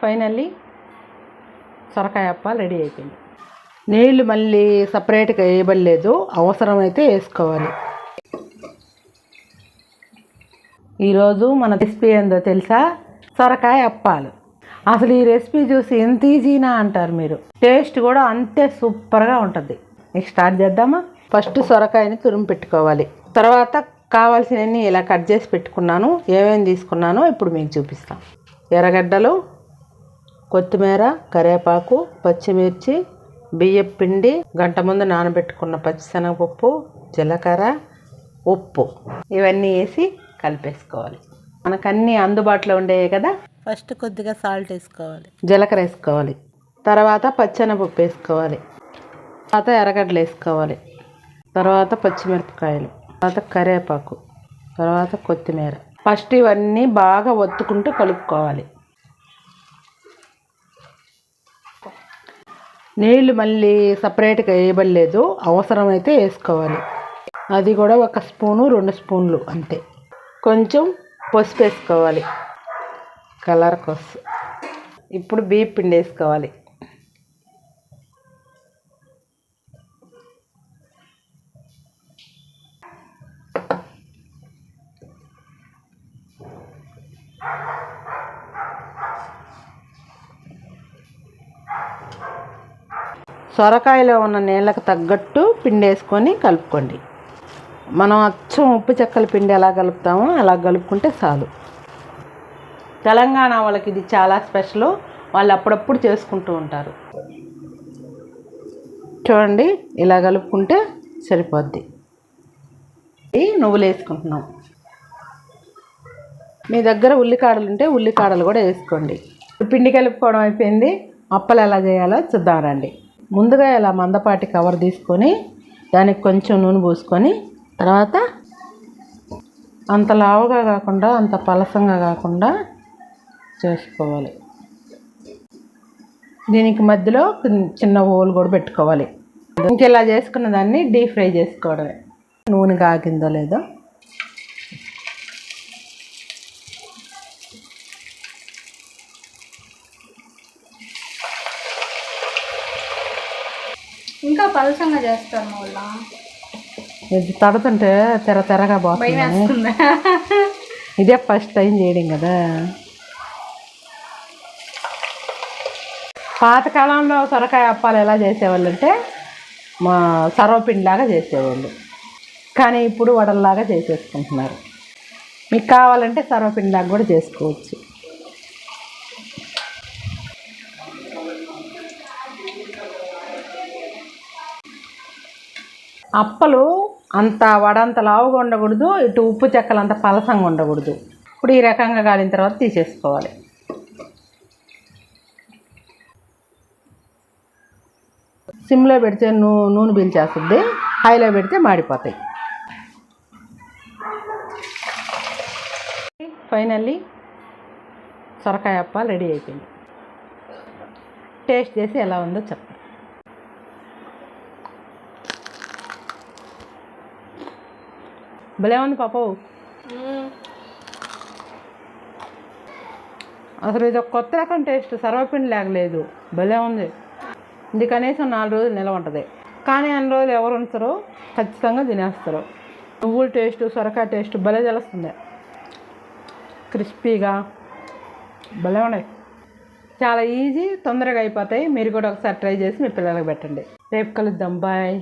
Finally సొరకాయ అప్పాలు ready అయిపోయింది. నీళ్ళు మళ్ళీ సపరేట్గా వేయబడలేదు, అవసరమైతే వేసుకోవాలి. ఈరోజు మన రెసిపీ ఏందో తెలుసా? సొరకాయ అప్పాలు. అసలు ఈ రెసిపీ చూసి ఎంత ఈజీనా అంటారు మీరు. టేస్ట్ కూడా అంతే సూపర్గా ఉంటుంది. మీకు స్టార్ట్ చేద్దామా? ఫస్ట్ సొరకాయని తురిమి పెట్టుకోవాలి. తర్వాత కావాల్సినవన్నీ ఇలా కట్ చేసి పెట్టుకున్నాను. ఏమేమి తీసుకున్నానో ఇప్పుడు మీకు చూపిస్తాను. ఎర్రగడ్డలు, కొత్తిమీర, కరివేపాకు, పచ్చిమిర్చి, బియ్యం పిండి, గంట ముందు నానబెట్టుకున్న పచ్చిశనగపప్పు, జీలకర్ర, ఉప్పు ఇవన్నీ వేసి కలిపేసుకోవాలి. మనకు అన్నీ అందుబాటులో ఉండేవి కదా. ఫస్ట్ కొద్దిగా సాల్ట్ వేసుకోవాలి, జీలకర్ర వేసుకోవాలి, తర్వాత పచ్చెనపప్పు వేసుకోవాలి, తర్వాత ఎర్రగడ్డలు వేసుకోవాలి, తర్వాత పచ్చిమిరపకాయలు, తర్వాత కరివేపాకు, తర్వాత కొత్తిమీర. ఫస్ట్ ఇవన్నీ బాగా ఒత్తుకుంటూ కలుపుకోవాలి. నీళ్ళు మళ్ళీ సపరేట్గా వేయబడలేదు, అవసరమైతే వేసుకోవాలి. అది కూడా 1 స్పూను 2 స్పూన్లు అంతే. కొంచెం పసుపు వేసుకోవాలి కలర్ కోసం. ఇప్పుడు బియ్యం పిండి వేసుకోవాలి. సొరకాయలో ఉన్న నీళ్ళకు తగ్గట్టు పిండి వేసుకొని కలుపుకోండి. మనం అచ్చం ఉప్పు చెక్కల పిండి ఎలా కలుపుతామో అలా కలుపుకుంటే చాలు. తెలంగాణ వాళ్ళకి ఇది చాలా స్పెషల్. వాళ్ళు అప్పుడప్పుడు చేసుకుంటూ ఉంటారు. చూడండి, ఇలా కలుపుకుంటే సరిపోద్ది. నువ్వులు వేసుకుంటున్నాం. మీ దగ్గర ఉల్లికాడలు ఉంటే ఉల్లికాడలు కూడా వేసుకోండి. పిండి కలుపుకోవడం అయిపోయింది. అప్పలు ఎలా చేయాలో చూద్దాం రండి. ముందుగా ఇలా మందపాటి కవర్ తీసుకొని దానికి కొంచెం నూనె పూసుకొని, తర్వాత అంత లావుగా కాకుండా అంత పలసంగా కాకుండా చేసుకోవాలి. దీనికి మధ్యలో చిన్న హోల్ కూడా పెట్టుకోవాలి. ఇంకెలా చేసుకున్న దాన్ని డీప్ ఫ్రై చేసుకోవడమే. నూనె కాగిందో లేదో ఇంకా పలసంగా చేస్తాను వాళ్ళ. ఇది తడుతుంటే తెరగా పోతుంది. ఇదే ఫస్ట్ టైం చేయడం కదా. పాతకాలంలో సొరకాయ అప్పాలు ఎలా చేసేవాళ్ళు అంటే మా సర్వపిండిలాగా చేసేవాళ్ళు, కానీ ఇప్పుడు వడల్లాగా చేసేసుకుంటున్నారు. మీకు కావాలంటే సర్వపిండిలాగా కూడా చేసుకోవచ్చు. అప్పలు అంత వడంత లావుగా ఉండకూడదు, ఇటు ఉప్పు చెక్కలు అంత పలసంగా ఉండకూడదు. ఇప్పుడు ఈ రకంగా కాలిన తర్వాత తీసేసుకోవాలి. సిమ్లో పెడితే నూనె పీల్చేస్తుంది, హైలో పెడితే మాడిపోతాయి. ఫైనల్లీ సొరకాయ అప్పాలు రెడీ అయిపోయింది. టేస్ట్ చేసి ఎలా ఉందో చెప్పండి. భలే ఉంది పాప. అసలు ఇది ఒక కొత్త రకం టేస్ట్, సర్వపిండి లేకలేదు. భలే ఉంది. ఇది కనీసం 4 రోజులు నిలవ ఉంటుంది. కానీ అన్ని రోజులు ఎవరు ఉంచరు, ఖచ్చితంగా తినేస్తారు. నువ్వుల టేస్ట్, సొరకాయ టేస్ట్ భలే తెలుస్తుంది. క్రిస్పీగా భలే ఉన్నాయి. చాలా ఈజీ, తొందరగా అయిపోతాయి. మీరు కూడా ఒకసారి ట్రై చేసి మీ పిల్లలకు పెట్టండి. రేపు కలుద్దాం. బాయ్.